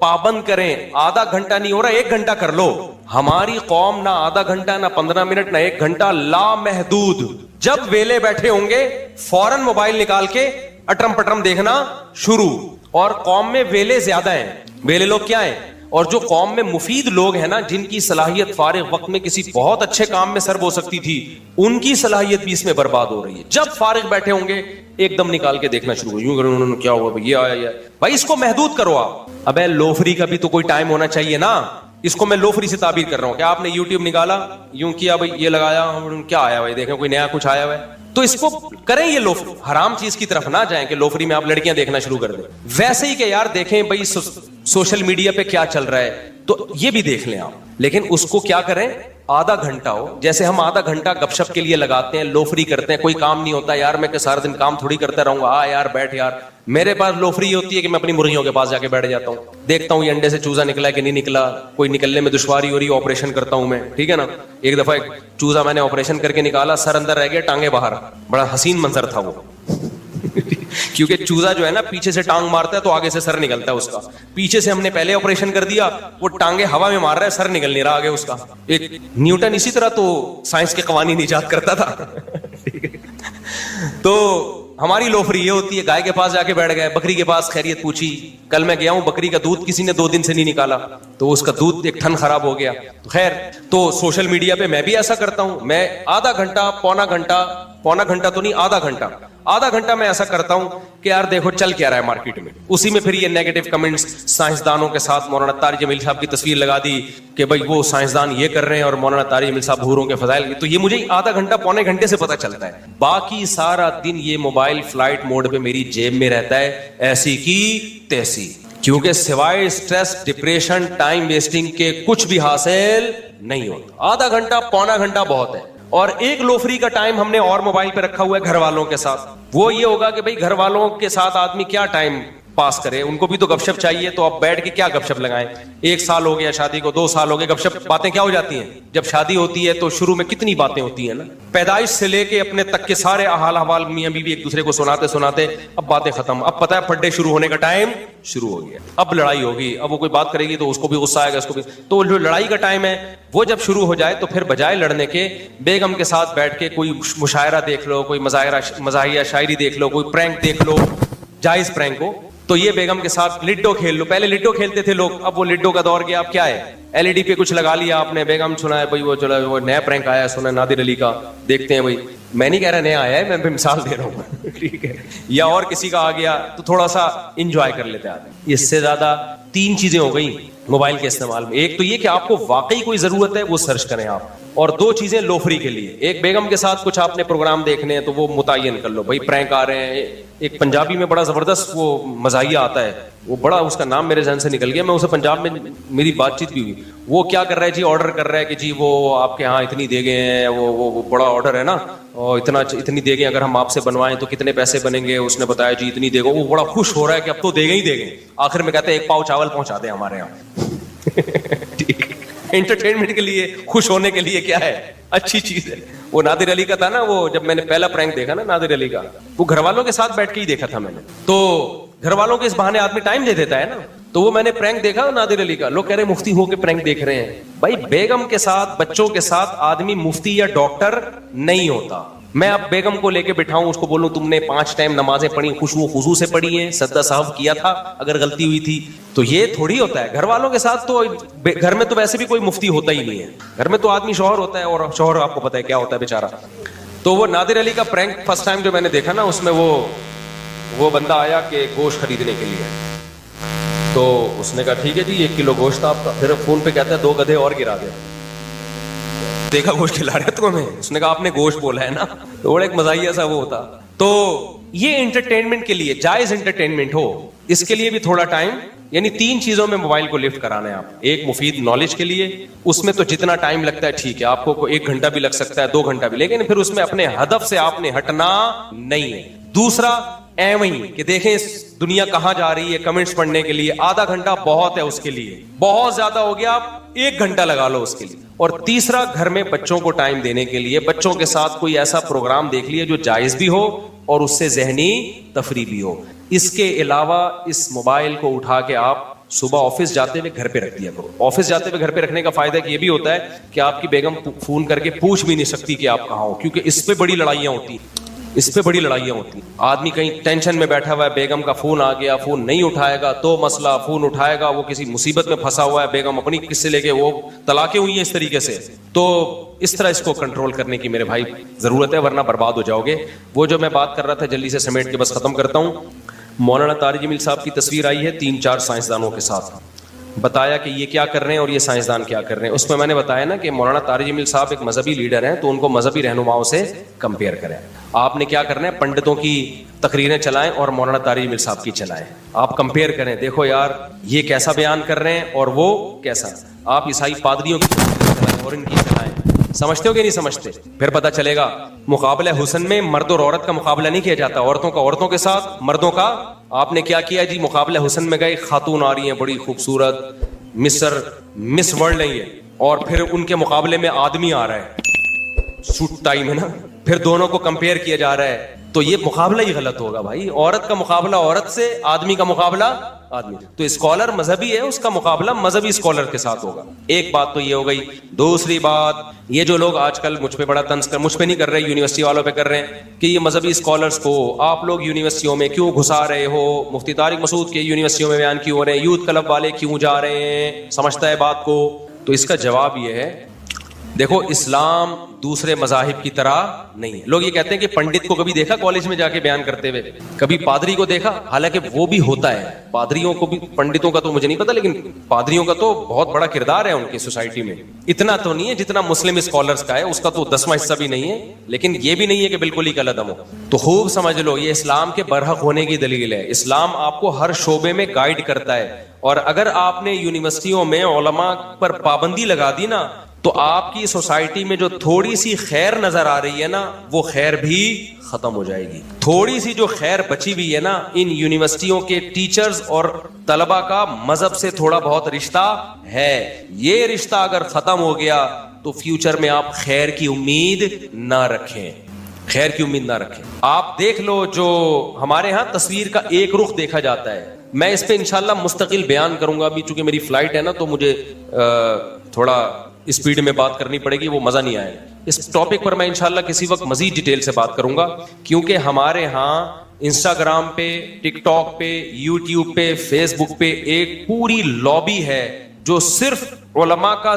پابند کریں. آدھا گھنٹہ نہیں ہو رہا, 1 گھنٹہ کر لو. ہماری قوم نہ آدھا گھنٹہ, نہ 15 منٹ, نہ 1 گھنٹہ, لامحدود. جب ویلے بیٹھے ہوں گے فوراً موبائل نکال کے اٹرم پٹرم دیکھنا شروع. اور قوم میں ویلے زیادہ ہیں. ویلے لوگ کیا ہیں؟ اور جو قوم میں مفید لوگ ہیں نا, جن کی صلاحیت فارغ وقت میں کسی بہت اچھے کام میں سرو ہو سکتی تھی, ان کی صلاحیت بھی اس میں برباد ہو رہی ہے. جب فارغ بیٹھے ہوں گے ایک دم نکال کے دیکھنا شروع, یوں کرو, انہوں نے کیا ہوا بھائی, یہ آیا بھائی, اس کو محدود کرو آپ. ابے لوفری کا بھی تو کوئی ٹائم ہونا چاہیے نا. اس کو میں لوفری سے تعبیر کر رہا ہوں کہ آپ نے یوٹیوب نکالا, یوں کیا بھائی, یہ لگایا, کیا آیا بھائی, دیکھیں کوئی نیا کچھ آیا ہوا ہے, تو اس کو کریں. یہ لوفری حرام چیز کی طرف نہ جائیں کہ لوفری میں آپ لڑکیاں دیکھنا شروع کر دیں. ویسے ہی کہ یار دیکھیں بھائی سوشل میڈیا پہ کیا چل رہا ہے, تو یہ بھی دیکھ لیں آپ, لیکن اس کو کیا کریں, آدھا گھنٹہ ہو. جیسے ہم آدھا گھنٹہ گپ شپ کے لیے لگاتے ہیں, لوفری کرتے ہیں, کوئی کام نہیں ہوتا یار, میں کہ سارا دن کام تھوڑی کرتا رہوں گا, یار بیٹھ یار. میرے پاس لوفری ہوتی ہے کہ میں اپنی مرغیوں کے پاس جا کے بیٹھ جاتا ہوں, دیکھتا ہوں یہ انڈے سے چوزا نکلا ہے کہ نہیں نکلا, کوئی نکلنے میں دشواری ہو رہی ہے, آپریشن کرتا ہوں میں, ٹھیک ہے نا. ایک دفعہ ایک چوزا میں نے آپریشن کر کے نکالا, سر اندر رہ گیا, ٹانگیں باہر. بڑا حسین منظر تھا وہ, کیونکہ چوزا جو ہے نا پیچھے سے ٹانگ مارتا ہے تو آگے سے سر نکلتا ہے اس کا. پیچھے سے ہم نے پہلے آپریشن کر دیا, وہ ٹانگیں ہوا میں مار رہا ہے, سر نکل نہیں رہا آگے اس کا. ایک نیوٹن اسی طرح تو سائنس کے قوانین ایجاد کرتا تھا. تو ہماری لوفری یہ ہوتی ہے, گائے کے پاس جا کے بیٹھ گئے, بکری کے پاس خیریت پوچھی. کل میں گیا ہوں, بکری کا دودھ کسی نے 2 دن سے نہیں نکالا, تو اس کا دودھ ایک ٹھن خراب ہو گیا. خیر, تو سوشل میڈیا پہ میں بھی ایسا کرتا ہوں. میں آدھا گھنٹہ, پونا گھنٹہ تو نہیں, آدھا گھنٹہ میں ایسا کرتا ہوں کہ یار دیکھو چل کیا رہا ہے مارکیٹ میں. اسی میں پھر یہ نیگیٹو کمنٹس, سائنسدانوں کے ساتھ مولانا طارق جمیل صاحب کی تصویر لگا دی کہ بھائی وہ سائنسدان یہ کر رہے ہیں اور مولانا طارق جمیل صاحب بھوروں کے فضائل. تو یہ مجھے آدھا گھنٹہ, پونے گھنٹے سے پتہ چلتا ہے. باقی سارا دن یہ موبائل فلائٹ موڈ پہ میری جیب میں رہتا ہے, ایسی کی تیسی. کیونکہ سوائے اسٹریس, ڈپریشن, ٹائم ویسٹنگ کے کچھ بھی حاصل نہیں ہوتا. آدھا گھنٹہ, پونا گھنٹہ بہت ہے. اور ایک لوفری کا ٹائم ہم نے اور موبائل پہ رکھا ہوا ہے گھر والوں کے ساتھ. وہ یہ ہوگا کہ بھائی گھر والوں کے ساتھ آدمی کیا ٹائم پاس کرے, ان کو بھی تو گپ شپ چاہیے. تو اب بیٹھ کے کیا گپ شپ لگائیں. 1 سال ہو گیا شادی کو, 2 سال ہو گئے, گپ شپ باتیں کیا ہو جاتی ہیں. جب شادی ہوتی ہے تو شروع میں کتنی باتیں ہوتی ہیں نا, پیدائش سے لے کے اپنے تک کے سارے حال احوال میاں بیوی ایک دوسرے کو سناتے اب باتیں ختم. اب پتہ ہے پھڈے شروع ہونے کا ٹائم شروع ہو گیا. اب لڑائی ہوگی, اب وہ کوئی بات کرے گی تو اس کو بھی غصہ آئے گا, اس کو بھی. تو جو لڑائی کا ٹائم ہے وہ جب شروع ہو جائے تو پھر بجائے لڑنے کے بیگم کے ساتھ بیٹھ کے کوئی مشاعرہ دیکھ لو, کوئی مزاحیہ شاعری دیکھ لو, کوئی پرینک دیکھ لو, جائز پرینک ہو. تو یہ بیگم کے ساتھ لڈو کھیل لو. پہلے لڈو کھیلتے تھے لوگ, اب وہ لڈو کا دور گیا. اب کیا ہے, LED پہ کچھ لگا لیا آپ نے, بیگم سنا ہے بھائی وہ چلا وہ نیا پرینک آیا ہے, سنا نادر علی کا, دیکھتے ہیں بھائی. میں نہیں کہہ رہا نیا آیا ہے, میں مثال دے رہا ہوں, ٹھیک ہے. یا اور کسی کا آ گیا تو تھوڑا سا انجوائے کر لیتے ہیں. اس سے زیادہ 3 چیزیں ہو گئی موبائل کے استعمال میں. ایک تو یہ کہ آپ کو واقعی کوئی ضرورت ہے وہ سرچ کریں آپ, اور 2 چیزیں لوفری کے لیے. ایک بیگم کے ساتھ کچھ آپ نے پروگرام دیکھنے ہیں تو وہ متعین کر لو, بھائی پرینک آ رہے ہیں. ایک پنجابی میں بڑا زبردست وہ مزاحیہ آتا ہے, وہ بڑا, اس کا نام میرے ذہن سے نکل گیا, میں اسے پنجاب میں میری بات چیت بھی ہوئی. وہ کیا کر رہا ہے جی, آرڈر کر رہا ہے کہ جی وہ آپ کے ہاں اتنی دے گئے ہیں, وہ بڑا آرڈر ہے نا, اور اتنی دے گئے, اگر ہم آپ سے بنوائیں تو کتنے پیسے بنیں گے. اس نے بتایا جی اتنی دے گا. وہ بڑا خوش ہو رہا ہے کہ اب تو دے گئے. آخر میں کہتے ہیں 1 پاؤ چاول پہنچا دیں ہمارے یہاں. انٹرٹینمنٹ کے لیے, خوش ہونے کے لیے کیا ہے, اچھی چیز ہے. وہ نادر علی کا تھا نا, وہ جب میں نے پہلا پرینک دیکھا نا نادر علی کا, وہ گھر والوں کے ساتھ بیٹھ کے ہی دیکھا تھا میں نے. تو گھر والوں کے اس بہانے آدمی ٹائم دے دیتا ہے نا. تو وہ میں نے پرینک دیکھا نادر علی کا, لوگ کہہ رہے ہیں مفتی ہو کے پرینک دیکھ رہے ہیں. بھائی بیگم کے ساتھ, بچوں کے ساتھ آدمی مفتی یا ڈاکٹر نہیں ہوتا. میں اب بیگم کو لے کے بٹھاؤں, اس کو بولوں تم نے 5 ٹائم نمازیں پڑھی, خوشبو خضوع سے پڑھی ہیں, سجدہ صاحب کیا تھا اگر غلطی ہوئی تھی, تو یہ تھوڑی ہوتا ہے. گھر والوں کے ساتھ تو گھر میں تو ویسے بھی کوئی مفتی ہوتا ہی نہیں ہے. گھر میں تو آدمی شوہر ہوتا ہے, اور شوہر آپ کو پتا ہے کیا ہوتا ہے بیچارہ. تو وہ نادر علی کا پرینک فرسٹ ٹائم جو میں نے دیکھا نا, اس میں وہ بندہ آیا کہ گوشت خریدنے کے لیے. تو اس نے کہا ٹھیک ہے جی 1 کلو گوشت آپ کا. پھر فون پہ کہتا ہے 2 گدھے اور گرا دے. دیکھا گوشت کھلا رہے تمہیں, اس نے کہا آپ نے گوشت بولا ہے نا. تو بڑا ایک مزاحیہ سا وہ ہوتا. تو یہ انٹرٹینمنٹ کے لیے, جائز انٹرٹینمنٹ ہو, اس کے لیے بھی تھوڑا ٹائم, یعنی 3 چیزوں میں موبائل کو لفٹ کرانا ہے آپ. ایک مفید نالج کے لیے, اس میں تو جتنا ٹائم لگتا ہے ٹھیک ہے, آپ کو 1 گھنٹہ بھی لگ سکتا ہے, 2 گھنٹہ بھی, لیکن پھر اس میں اپنے ہدف سے آپ نے ہٹنا نہیں ہے. دوسرا ایویں ہی کہ دیکھیں اس دنیا کہاں جا رہی ہے کمنٹس پڑھنے کے لیے, آدھا گھنٹہ بہت ہے اس کے لیے, بہت زیادہ ہو گیا, آپ 1 گھنٹہ لگا لو اس کے لیے. اور تیسرا, گھر میں بچوں کو ٹائم دینے کے لیے بچوں کے ساتھ کوئی ایسا پروگرام دیکھ لیے جو جائز بھی ہو اور اس سے ذہنی تفریح بھی ہو. اس کے علاوہ اس موبائل کو اٹھا کے آپ صبح آفس جاتے ہوئے گھر پہ رکھ دیا کرو. آفس جاتے ہوئے گھر پہ رکھنے کا فائدہ یہ بھی ہوتا ہے کہ آپ کی بیگم فون کر کے پوچھ بھی نہیں سکتی کہ آپ کہاں ہو, کیونکہ اس پہ بڑی لڑائیاں ہوتی ہیں, اس پہ بڑی لڑائیاں ہوتی ہیں. آدمی کہیں ٹینشن میں بیٹھا ہوا ہے, بیگم کا فون آ گیا, فون نہیں اٹھائے گا تو مسئلہ, فون اٹھائے گا وہ کسی مصیبت میں پھنسا ہوا ہے, بیگم اپنی کس سے لے کے وہ طلاقیں ہوئی ہیں اس طریقے سے. تو اس طرح اس کو کنٹرول کرنے کی میرے بھائی ضرورت ہے, ورنہ برباد ہو جاؤ گے. وہ جو میں بات کر رہا تھا جلدی سے سمیٹ کے بس ختم کرتا ہوں. مولانا طارق جمیل صاحب کی تصویر آئی ہے 3-4 سائنسدانوں کے ساتھ, بتایا کہ یہ کیا کر رہے ہیں اور یہ سائنسدان کیا کر رہے ہیں. اس میں نے بتایا نا کہ مولانا طارق جمیل صاحب ایک مذہبی لیڈر ہیں, تو ان کو مذہبی رہنماؤں سے کمپیئر کریں. آپ نے کیا کرنا ہے, پنڈتوں کی تقریریں چلائیں اور مولانا طارق جمیل صاحب کی چلائیں. آپ کمپیئر کریں, دیکھو یار یہ کیسا بیان کر رہے ہیں اور وہ کیسا. آپ عیسائی پادریوں کی چلائیں اور ان کی چلائیں. سمجھتے ہو کہ نہیں سمجھتے؟ پھر پتہ چلے گا. مقابلہ حسن میں مرد اور عورت کا مقابلہ نہیں کیا جاتا, عورتوں کا عورتوں کے ساتھ, مردوں کا. آپ نے کیا کیا جی, مقابلہ حسن میں گئے, خاتون آ رہی ہیں بڑی خوبصورت, مس ورلڈ نہیں ہے, اور پھر ان کے مقابلے میں آدمی آ رہا ہے, سوٹ ٹائم ہے نا, پھر دونوں کو کمپیئر کیا جا رہا ہے. تو یہ مقابلہ ہی غلط ہوگا بھائی. عورت کا مقابلہ عورت سے, آدمی کا مقابلہ آدمی. تو اسکالر مذہبی ہے, اس کا مقابلہ مذہبی اسکالر کے ساتھ ہوگا. ایک بات تو یہ ہو گئی. دوسری بات, یہ جو لوگ آج کل مجھ پہ بڑا طنز کر, مجھ پہ نہیں کر رہے, یونیورسٹی والوں پہ کر رہے ہیں کہ یہ مذہبی اسکالرس کو آپ لوگ یونیورسٹیوں میں کیوں گھسا رہے ہو, مفتی طارق مسعود کے یونیورسٹیوں میں بیان کیوں ہو رہے ہیں, یوتھ کلب والے کیوں جا رہے ہیں, سمجھتا ہے بات کو. تو اس کا جواب یہ ہے, دیکھو اسلام دوسرے مذاہب کی طرح نہیں ہے. لوگ یہ کہتے ہیں کہ پنڈت کو کبھی دیکھا کالج میں جا کے بیان کرتے ہوئے, کبھی پادری کو دیکھا, حالانکہ وہ بھی ہوتا ہے, پادریوں کو بھی, پنڈتوں کا تو مجھے نہیں پتا, لیکن پادریوں کا تو بہت بڑا کردار ہے ان کی سوسائٹی میں. اتنا تو نہیں ہے جتنا مسلم اسکالرس کا ہے, اس کا تو 10واں حصہ بھی نہیں ہے, لیکن یہ بھی نہیں ہے کہ بالکل ہی کالعدم ہو. تو خوب سمجھ لو, یہ اسلام کے برحق ہونے کی دلیل ہے. اسلام آپ کو ہر شعبے میں گائیڈ کرتا ہے, اور اگر آپ نے یونیورسٹیوں میں علماء پر پابندی لگا دی نا, تو آپ کی سوسائٹی میں جو تھوڑی سی خیر نظر آ رہی ہے نا, وہ خیر بھی ختم ہو جائے گی. تھوڑی سی جو خیر بچی ہوئی ہے نا, ان یونیورسٹیوں کے ٹیچرز اور طلبہ کا مذہب سے تھوڑا بہت رشتہ ہے. یہ رشتہ اگر ختم ہو گیا تو فیوچر میں آپ خیر کی امید نہ رکھیں, خیر کی امید نہ رکھیں. آپ دیکھ لو, جو ہمارے ہاں تصویر کا ایک رخ دیکھا جاتا ہے, میں اس پہ انشاءاللہ مستقل بیان کروں گا. ابھی چونکہ میری فلائٹ ہے نا, تو مجھے تھوڑا اسپیڈ میں بات کرنی پڑے گی, وہ مزہ نہیں آئے. اس ٹاپک پر میں انشاءاللہ کسی وقت مزید ڈیٹیل سے بات کروں گا, کیونکہ ہمارے ہاں انسٹاگرام پہ, ٹک ٹاک پہ, یوٹیوب پہ, فیس بک پہ ایک پوری لابی ہے جو صرف علماء کا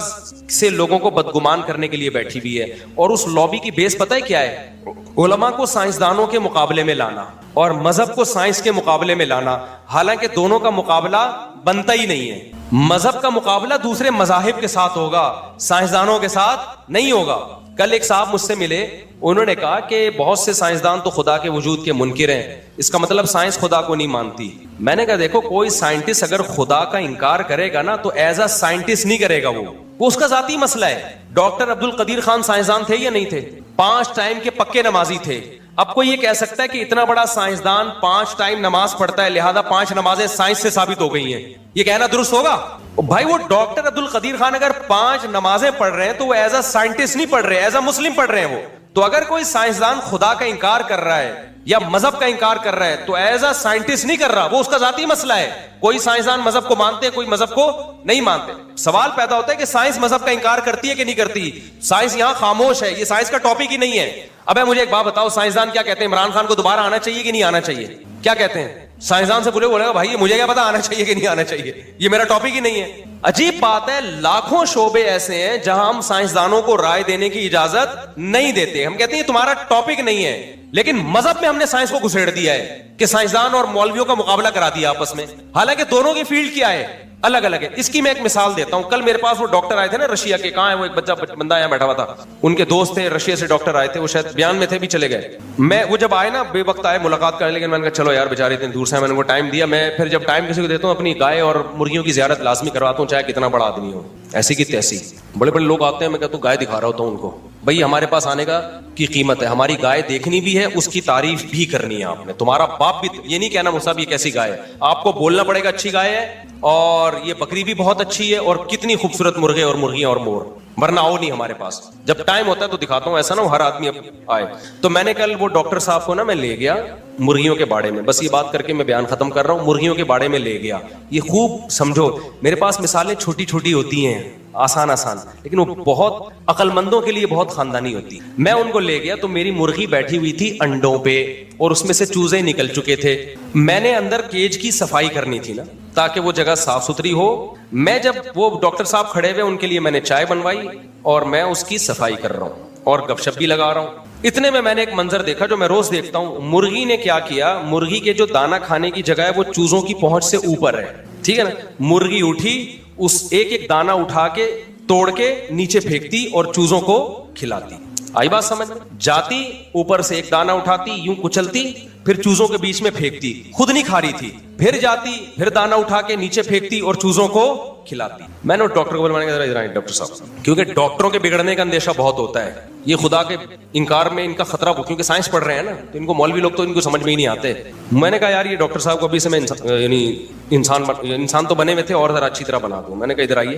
سے لوگوں کو بدگمان کرنے کے لیے بیٹھی ہوئی ہے. اور اس لابی کی بیس پتہ ہے کیا ہے؟ علماء کو سائنسدانوں کے مقابلے میں لانا اور مذہب کو سائنس کے مقابلے میں لانا, حالانکہ دونوں کا مقابلہ بنتا ہی نہیں ہے. مذہب کا مقابلہ دوسرے مذاہب کے ساتھ ہوگا, سائنسدانوں کے ساتھ نہیں ہوگا. کل ایک صاحب مجھ سے ملے, انہوں نے کہا کہ بہت سے سائنسدان تو خدا کے وجود کے منکر ہیں, اس کا مطلب سائنس خدا کو نہیں مانتی. میں نے کہا دیکھو, کوئی سائنٹسٹ اگر خدا کا انکار کرے گا نا, تو ایز اے سائنٹسٹ نہیں کرے گا, وہ اس کا ذاتی مسئلہ ہے. ڈاکٹر عبد القدیر خان سائنسدان تھے یا نہیں تھے؟ 5 ٹائم کے پکے نمازی تھے. اب کوئی یہ کہہ سکتا ہے کہ اتنا بڑا سائنسدان 5 ٹائم نماز پڑھتا ہے, لہذا 5 نمازیں سائنس سے ثابت ہو گئی ہیں, یہ کہنا درست ہوگا؟ بھائی وہ ڈاکٹر عبد القدیر خان اگر 5 نمازیں پڑھ رہے ہیں تو وہ ایز اے سائنٹسٹ نہیں پڑھ رہے, ایز اے مسلم پڑھ رہے ہیں وہ. تو اگر کوئی سائنسدان خدا کا انکار کر رہا ہے یا مذہب کا انکار کر رہا ہے, تو ایز اے سائنٹسٹ نہیں کر رہا, وہ اس کا ذاتی مسئلہ ہے. کوئی سائنسدان مذہب کو مانتے ہیں, کوئی مذہب کو نہیں مانتے. سوال پیدا ہوتا ہے کہ سائنس مذہب کا انکار کرتی ہے کہ نہیں کرتی. سائنس یہاں خاموش ہے, یہ سائنس کا ٹاپک ہی نہیں ہے. ابے مجھے ایک بات بتاؤ, سائنسدان کیا کہتے ہیں, عمران خان کو دوبارہ آنا چاہیے کہ نہیں آنا چاہیے؟ کیا کہتے ہیں سائنسدان سے؟ بولے گا بھائی مجھے کیا پتا آنا چاہیے کہ نہیں آنا چاہیے, یہ میرا ٹاپک ہی نہیں ہے. عجیب بات ہے, لاکھوں شعبے ایسے ہیں جہاں ہم سائنسدانوں کو رائے دینے کی اجازت نہیں دیتے. ہم کہتے ہیں تمہارا ٹاپک نہیں ہے, لیکن مذہب میں ہم نے سائنس کو گھسیڑ دیا ہے کہ سائنسدان اور مولویوں کا مقابلہ کرا دیا آپس میں, حالانکہ دونوں کی فیلڈ کیا ہے, الگ الگ ہے. اس کی میں ایک مثال دیتا ہوں. کل میرے پاس وہ ڈاکٹر آئے تھے نا رشیا کے, کہاں ہے وہ, ایک بندہ یہاں بیٹھا ہوا تھا, ان کے دوست تھے رشیا سے ڈاکٹر آئے تھے, وہ شاید بیان میں تھے بھی چلے گئے. میں وہ جب آئے نا بے وقت آئے ملاقات کرنے, لیکن میں نے کہا چلو یار بیچارے اتنے دور سے, میں نے کو ٹائم دیا. میں پھر جب ٹائم کسی کو دیتا ہوں اپنی گائے اور مرغیوں کی زیارت لازمی کرواتا ہوں, چاہے کتنا بڑا آدمی ہو, ایسی کی تیسی. بڑے بڑے لوگ آتے ہیں, میں کہتا ہوں گائے دکھا رہا ہوتا ہوں ان کو, بھائی ہمارے پاس آنے کا کی قیمت ہے, ہماری گائے دیکھنی بھی ہے, اس کی تعریف بھی کرنی ہے آپ نے. تمہارا باپ بھی یہ نہیں کہنا مصعب یہ کیسی گائے ہے, آپ کو بولنا پڑے گا اچھی گائے ہے اور یہ بکری بھی بہت اچھی ہے اور کتنی خوبصورت مرغے اور مرغیاں اور مور, ورنہ آؤ نہیں ہمارے پاس. جب ٹائم ہوتا ہے تو دکھاتا ہوں, ایسا نہ ہر آدمی آئے. تو میں نے کل وہ ڈاکٹر صاحب کو نا میں لے گیا مرغیوں کے بارے میں, بس یہ بات کر کے میں بیان ختم کر رہا ہوں, مرغیوں کے بارے میں لے گیا. یہ خوب سمجھو, میرے پاس مثالیں چھوٹی چھوٹی ہوتی ہیں, آسان آسان, لیکن وہ بہت عقل مندوں کے لیے بہت خاندانی ہوتی. میں ان کو لے گیا تو میری مرغی بیٹھی ہوئی تھی انڈوں پہ اور اس میں سے چوزے نکل چکے تھے. میں نے اندر کیج کی صفائی کرنی تھی نا تاکہ وہ جگہ صاف ستھری ہو. میں جب وہ ڈاکٹر صاحب کھڑے ہوئے ان کے لیے میں نے چائے بنوائی اور میں اس کی صفائی کر رہا ہوں اور گپ شپ بھی لگا رہا ہوں. اتنے میں نے ایک منظر دیکھا جو میں روز دیکھتا ہوں. مرغی نے کیا کیا, مرغی کے جو دانا کھانے کی جگہ ہے وہ چوزوں کی پہنچ سے اوپر ہے, ٹھیک ہے نا. مرغی اٹھی, اس ایک ایک دانا اٹھا کے توڑ کے نیچے پھینکتی اور چوزوں کو کھلاتی. آئی بات سمجھ؟ جاتی اوپر سے ایک دانا اٹھاتی, یوں کچلتی, پھر چوزوں کے بیچ میں پھینکتی, خود نہیں کھا رہی تھی, پھر جاتی پھر دانا اٹھا کے نیچے پھینکتی اور چوزوں کو کھلاتی. میں نے ڈاکٹر کو بلوانے کا ادھر آئے ڈاکٹر صاحب, کیونکہ ڈاکٹروں کے بگڑنے کا اندیشہ بہت ہوتا ہے. یہ خدا کے انکار میں ان کا خطرہ, کیونکہ سائنس پڑھ رہے ہیں نا تو ان کو مولوی لوگ تو ان کو سمجھ میں ہی نہیں آتے. میں نے کہا یار یہ ڈاکٹر صاحب کو ابھی سے میں یعنی انسان تو بنے ہوئے تھے اور ذرا اچھی طرح بنا دوں. میں نے کہا ادھر آئیے.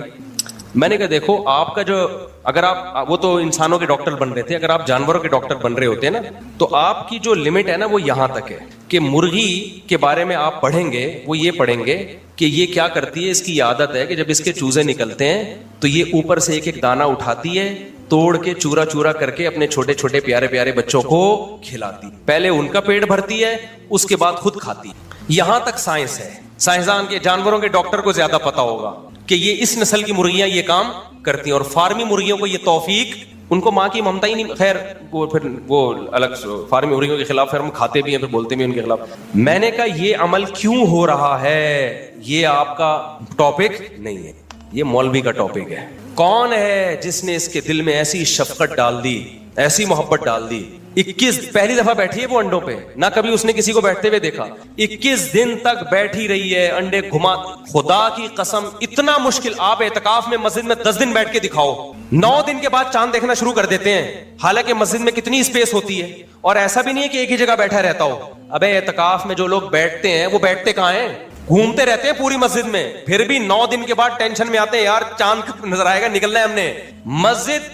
میں نے کہا دیکھو آپ کا جو, اگر آپ وہ تو انسانوں کے ڈاکٹر بن رہے تھے, اگر آپ جانوروں کے ڈاکٹر بن رہے ہوتے نا تو آپ کی جو لمٹ ہے نا وہ یہاں تک ہے کہ مرغی کے بارے میں آپ پڑھیں گے, وہ یہ پڑھیں گے کہ یہ کیا کرتی ہے. اس کی عادت ہے کہ جب اس کے چوزے نکلتے ہیں تو یہ اوپر سے ایک ایک دانا اٹھاتی ہے, توڑ کے چورا چورا کر کے اپنے چھوٹے چھوٹے پیارے پیارے بچوں کو کھلاتی. پہلے ان کا پیٹ بھرتی ہے, اس کے بعد خود کھاتی. یہاں تک سائنس ہے. سائنسدان کے, جانوروں کے ڈاکٹر کو زیادہ پتا ہوگا کہ یہ اس نسل کی مرغیاں یہ کام کرتی ہیں, اور فارمی مرغیوں کو یہ توفیق, ان کو ماں کی ممتا ہی نہیں. خیر وہ پھر وہ الگ, فارمی مرغیوں کے خلاف پھر ہم کھاتے بھی ہیں پھر بولتے بھی ہیں ان کے خلاف. میں نے کہا یہ عمل کیوں ہو رہا ہے, یہ آپ کا ٹاپک نہیں ہے, یہ مولوی کا ٹاپک ہے. کون ہے جس نے اس کے دل میں ایسی شفقت ڈال دی, ایسی محبت ڈال دی. 21 پہلی دفعہ بیٹھی ہے وہ انڈوں پہ, نہ کبھی اس نے کسی کو بیٹھتے ہوئے دیکھا. 21 دن تک بیٹھی رہی ہے, انڈے گھما. خدا کی قسم اتنا مشکل, آپ اعتکاف میں مسجد میں 10 دن بیٹھ کے دکھاؤ, 9 دن کے بعد چاند دیکھنا شروع کر دیتے ہیں, حالانکہ مسجد میں کتنی اسپیس ہوتی ہے. اور ایسا بھی نہیں ہے کہ ایک ہی جگہ بیٹھا رہتا ہو. ابے اعتکاف میں جو لوگ بیٹھتے ہیں وہ بیٹھتے کہاں ہیں, گھومتے رہتے ہیں پوری مسجد میں. پھر بھی 9 دن کے بعد ٹینشن میں آتے ہیں, یار چاند نظر آئے گا, نکلنا ہے ہم نے. مسجد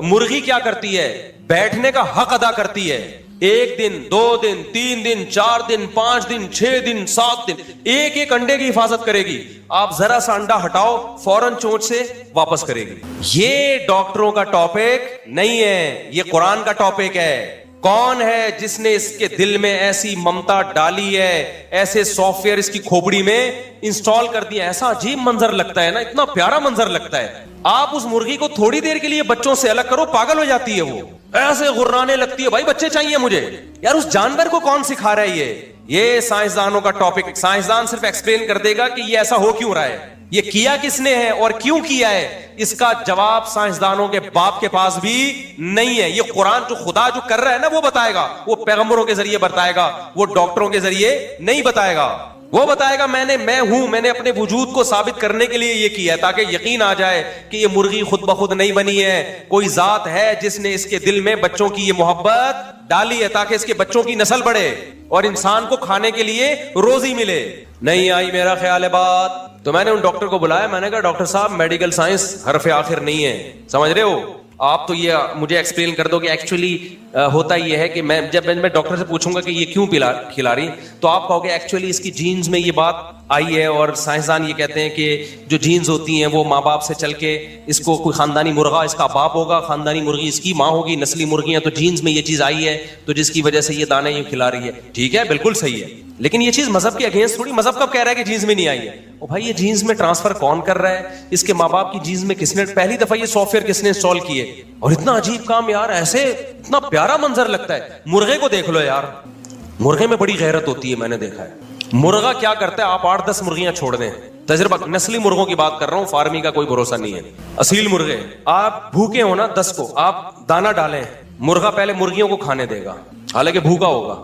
مرغی کیا کرتی ہے, بیٹھنے کا حق ادا کرتی ہے. 1 دن 2 دن 3 دن 4 دن 5 دن 6 دن 7 دن ایک ایک انڈے کی حفاظت کرے گی. آپ ذرا سا انڈا ہٹاؤ فوراً چونچ سے واپس کرے گی. یہ ڈاکٹروں کا ٹاپک نہیں ہے, یہ قرآن کا ٹاپک ہے. کون ہے جس نے اس کے دل میں ایسی ممتا ڈالی ہے, ایسے سافٹ ویئر اس کی کھوپڑی میں انسٹال کر دیا. ایسا عجیب منظر لگتا ہے نا, اتنا پیارا منظر لگتا ہے. آپ اس مرغی کو تھوڑی دیر کے لیے بچوں سے الگ کرو, پاگل ہو جاتی ہے وہ, ایسے غرانے لگتی ہے. بھائی بچے چاہیے مجھے, یار اس جانور کو کون سکھا رہا ہے یہ سائنسدانوں کا ٹاپک. سائنسدان صرف ایکسپلین کر دے گا کہ یہ ایسا ہو کیوں رہا ہے, یہ کیا کس نے ہے اور کیوں کیا ہے. اس کا جواب سائنسدانوں کے باپ کے پاس بھی نہیں ہے. یہ قرآن جو خدا جو کر رہا ہے نا وہ بتائے گا, وہ پیغمبروں کے ذریعے بتائے گا, وہ ڈاکٹروں کے ذریعے نہیں بتائے گا. وہ بتائے گا میں نے اپنے وجود کو ثابت کرنے کے لیے یہ کیا ہے, تاکہ یقین آ جائے کہ یہ مرغی خود بخود نہیں بنی ہے, کوئی ذات ہے جس نے اس کے دل میں بچوں کی یہ محبت ڈالی ہے تاکہ اس کے بچوں کی نسل بڑھے اور انسان کو کھانے کے لیے روزی ملے. نہیں آئی میرا خیال ہے بات. تو میں نے ان ڈاکٹر کو بلایا, میں نے کہا ڈاکٹر صاحب میڈیکل سائنس حرف آخر نہیں ہے, سمجھ رہے ہو آپ, تو یہ مجھے ایکسپلین کر دو کہ ایکچولی ہوتا یہ ہے کہ میں جب میں ڈاکٹر سے پوچھوں گا کہ یہ کیوں کھلا رہی, تو آپ کہو گے ایکچولی اس کی جینز میں یہ بات آئی ہے, اور سائنسدان یہ کہتے ہیں کہ جو جینز ہوتی ہیں وہ ماں باپ سے چل کے, اس کو کوئی خاندانی مرغا اس کا باپ ہوگا, خاندانی مرغی اس کی ماں ہوگی, نسلی مرغیاں, تو جینز میں یہ چیز آئی ہے تو جس کی وجہ سے یہ دانے یوں کھلا رہی ہے. ٹھیک ہے بالکل صحیح ہے, لیکن یہ چیز مذہب کے اگینسٹ تھوڑی. مذہب کب کہہ رہا ہے کہ جینز میں نہیں آئی ہے؟ او بھائی یہ جینز میں ٹرانسفر کون کر رہا ہے, اس کے ماں باپ کی جینز میں کس نے پہلی دفعہ یہ سافٹ ویئر کس نے انسٹال کیے, اور اتنا عجیب کام یار, ایسے اتنا پیارا منظر لگتا ہے. مرغے کو دیکھ لو یار, مرغے میں بڑی غیرت ہوتی ہے, میں نے دیکھا ہے. مرغا کیا کرتا ہے, آپ 8-10 مرغیاں چھوڑ دیں, تجربہ نسلی مرغوں کی بات کر رہا ہوں, فارمی کا کوئی بھروسہ نہیں ہے. اصیل مرغے آپ بھوکے ہو نا 10 کو آپ دانا ڈالیں, مرغا پہلے مرغیوں کو کھانے دے گا, حالانکہ بھوکا ہوگا,